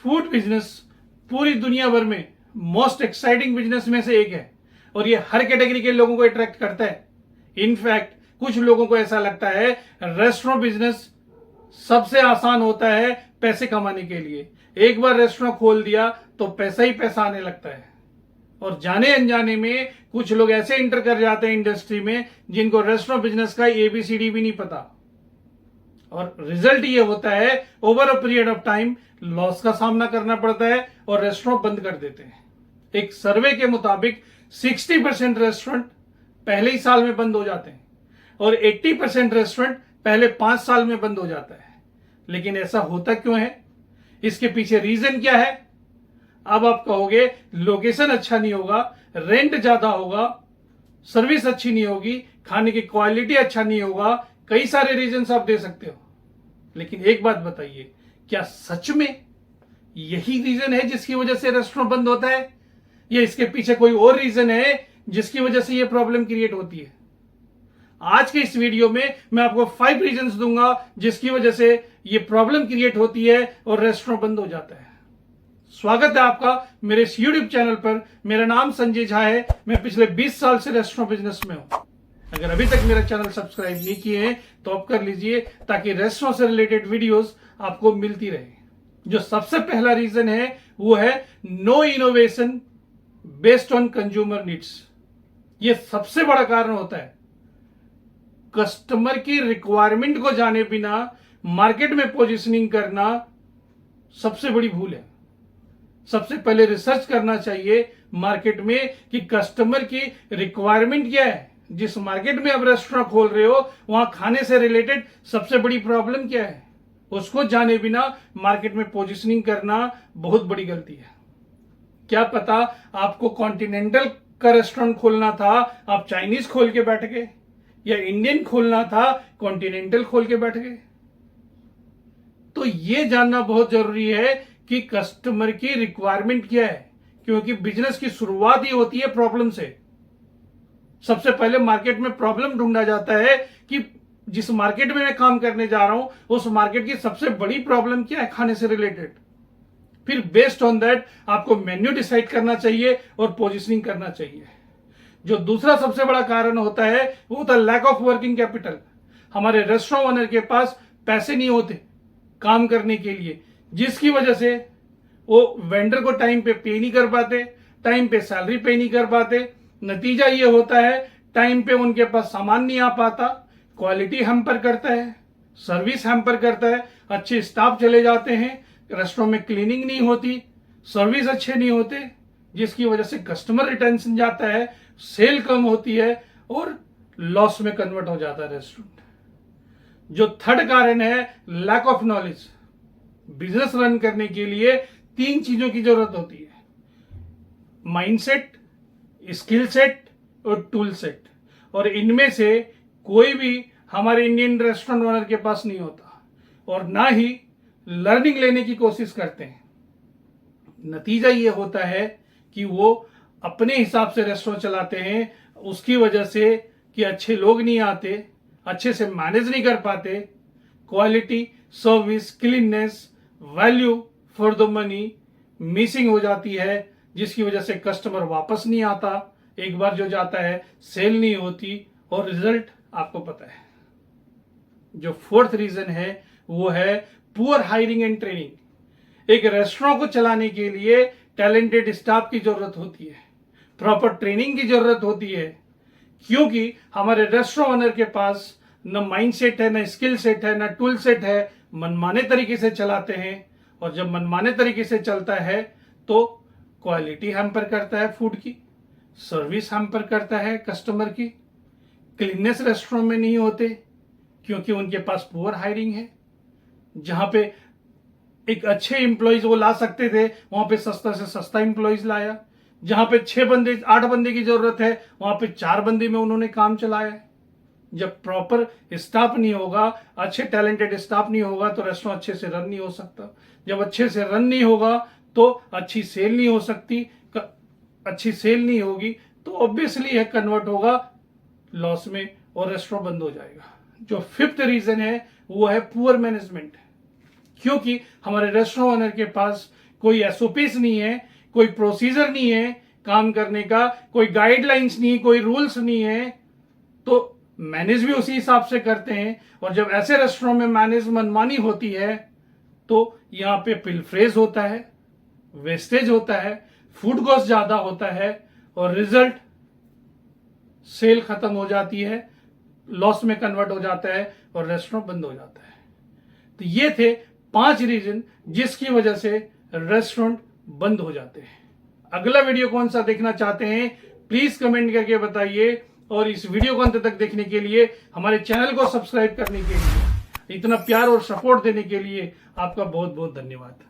Food business पूरी दुनिया भर में मोस्ट एक्साइटिंग बिजनेस में से एक है और ये हर कैटेगरी के लोगों को अट्रैक्ट करता है। इनफैक्ट कुछ लोगों को ऐसा लगता है रेस्टोरेंट बिजनेस सबसे आसान होता है पैसे कमाने के लिए। एक बार रेस्टोरेंट खोल दिया तो पैसा ही पैसा आने लगता है और जाने अनजाने में कुछ लोग ऐसे इंटर कर जाते हैं इंडस्ट्री में जिनको रेस्टोरेंट बिजनेस का ABCD भी नहीं पता और रिजल्ट ये होता है over a period of time loss का सामना करना पड़ता है और रेस्टोरेंट बंद कर देते हैं। एक सर्वे के मुताबिक 60% रेस्टोरेंट पहले ही साल में बंद हो जाते हैं और 80% रेस्टोरेंट पहले 5 साल में बंद हो जाता है। लेकिन ऐसा होता क्यों है? इसके पीछे रीजन क्या है? अब आप कहोगे लोकेशन अच्छा नहीं होगा, रेंट ज्यादा होगा, सर्विस अच्छी नहीं होगी, खाने की क्वालिटी अच्छा नहीं होगा, कई सारे रीजन आप दे सकते हो। लेकिन एक बात बताइए, क्या सच में यही रीजन है जिसकी वजह से रेस्टोरेंट बंद होता है या इसके पीछे कोई और रीजन है जिसकी वजह से यह प्रॉब्लम क्रिएट होती है? आज के इस वीडियो में मैं आपको 5 रीजंस दूंगा जिसकी वजह से यह प्रॉब्लम क्रिएट होती है और रेस्टोरेंट बंद हो जाता है। स्वागत है आपका मेरे इस YouTube चैनल पर। मेरा नाम संजय झा है। मैं पिछले 20 साल से रेस्टोरेंट बिजनेस में हूं। अगर अभी तक मेरा चैनल सब्सक्राइब नहीं किए हैं तो आप कर लीजिए ताकि रेस्टोरेंट से रिलेटेड वीडियोस आपको मिलती रहे। जो सबसे पहला रीजन है वो है no innovation based on consumer needs. ये सबसे बड़ा कारण होता है। कस्टमर की रिक्वायरमेंट को जाने बिना मार्केट में पोजीशनिंग करना सबसे बड़ी भूल है। सबसे पहले रिसर्च करना चाहिए मार्केट में कि कस्टमर की रिक्वायरमेंट क्या है। जिस मार्केट में आप रेस्टोरेंट खोल रहे हो वहां खाने से रिलेटेड सबसे बड़ी प्रॉब्लम क्या है, उसको जाने बिना मार्केट में पोजीशनिंग करना बहुत बड़ी गलती है। क्या पता आपको कॉन्टिनेंटल का रेस्टोरेंट खोलना था, आप चाइनीज खोल के बैठ गए, या इंडियन खोलना था कॉन्टिनेंटल खोल के बैठ गए। तो यह जानना बहुत जरूरी है कि कस्टमर की रिक्वायरमेंट क्या है, क्योंकि बिजनेस की शुरुआत ही होती है प्रॉब्लम से। सबसे पहले मार्केट में प्रॉब्लम ढूंढा जाता है कि जिस मार्केट में मैं काम करने जा रहा हूं उस मार्केट की सबसे बड़ी प्रॉब्लम क्या है खाने से रिलेटेड। फिर बेस्ड ऑन दैट आपको मेन्यू डिसाइड करना चाहिए और पोजीशनिंग करना चाहिए। जो दूसरा सबसे बड़ा कारण होता है वो होता है लैक ऑफ वर्किंग कैपिटल। हमारे रेस्टोरेंट ओनर के पास पैसे नहीं होते काम करने के लिए, जिसकी वजह से वो वेंडर को टाइम पे पे नहीं कर पाते, टाइम पे सैलरी पे नहीं कर पाते। नतीजा ये होता है टाइम पे उनके पास सामान नहीं आ पाता, क्वालिटी हैम्पर करता है, सर्विस हैम्पर करता है, अच्छे स्टाफ चले जाते हैं, रेस्टोरेंट में क्लीनिंग नहीं होती, सर्विस अच्छे नहीं होते, जिसकी वजह से कस्टमर रिटेंशन जाता है, सेल कम होती है और लॉस में कन्वर्ट हो जाता है रेस्टोरेंट। जो थर्ड कारण है lack of knowledge. Business run करने के लिए 3 चीजों की जरूरत होती है: माइंडसेट, स्किल सेट और टूल सेट। और इनमें से कोई भी हमारे इंडियन रेस्टोरेंट ओनर के पास नहीं होता और ना ही लर्निंग लेने की कोशिश करते हैं। नतीजा ये होता है कि वो अपने हिसाब से रेस्टोरेंट चलाते हैं, उसकी वजह से कि अच्छे लोग नहीं आते, अच्छे से मैनेज नहीं कर पाते, quality, service, cleanness, value for the money missing हो जाती है, जिसकी वजह से कस्टमर वापस नहीं आता, एक बार जो जाता है सेल नहीं होती और रिजल्ट आपको पता है। जो फोर्थ रीजन है वो है पुअर हायरिंग एंड ट्रेनिंग। एक रेस्टोरेंट को चलाने के लिए टैलेंटेड स्टाफ की जरूरत होती है, प्रॉपर ट्रेनिंग की जरूरत होती है, क्योंकि हमारे रेस्टोरेंट ओनर के पास न माइंडसेट है, न स्किल सेट है, न टूल सेट है, मनमाने तरीके से चलाते हैं। और जब मनमाने तरीके से चलता है तो क्वालिटी हैम्पर करता है फूड की, सर्विस हैम्पर करता है कस्टमर की, क्लीननेस रेस्टोरेंट में नहीं होते क्योंकि उनके पास पुअर हायरिंग है। जहां पे एक अच्छे एम्प्लॉइज वो ला सकते थे वहां पे सस्ता से सस्ता एम्प्लॉइज लाया। जहां पे 6 बंदे 8 बंदे की जरूरत है वहां पे 4 बंदे में उन्होंने काम चलाया है। जब प्रॉपर स्टाफ नहीं होगा, अच्छे टैलेंटेड स्टाफ नहीं होगा तो रेस्टोरेंट अच्छे से रन नहीं हो सकता। जब अच्छे से रन नहीं होगा तो अच्छी सेल नहीं हो सकती, अच्छी सेल नहीं होगी तो ऑब्वियसली यह कन्वर्ट होगा लॉस में और रेस्टोरेंट बंद हो जाएगा। जो फिफ्थ रीजन है वो है पुअर मैनेजमेंट। क्योंकि हमारे रेस्टोरेंट ओनर के पास कोई एसओपीस नहीं है, कोई प्रोसीजर नहीं है काम करने का, कोई गाइडलाइंस नहीं, कोई रूल्स नहीं है, तो मैनेज भी उसी हिसाब से करते हैं। और जब ऐसे रेस्टोरेंट में मैनेज मनमानी होती है तो यहां पे पिलफ्रेज होता है, वेस्टेज होता है, फूड कॉस्ट ज्यादा होता है और रिजल्ट सेल खत्म हो जाती है, लॉस में कन्वर्ट हो जाता है और रेस्टोरेंट बंद हो जाता है। तो ये थे 5 रीजन जिसकी वजह से रेस्टोरेंट बंद हो जाते हैं। अगला वीडियो कौन सा देखना चाहते हैं प्लीज कमेंट करके बताइए, और इस वीडियो को अंत तक देखने के लिए, हमारे चैनल को सब्सक्राइब करने के लिए, इतना प्यार और सपोर्ट देने के लिए आपका बहुत बहुत धन्यवाद।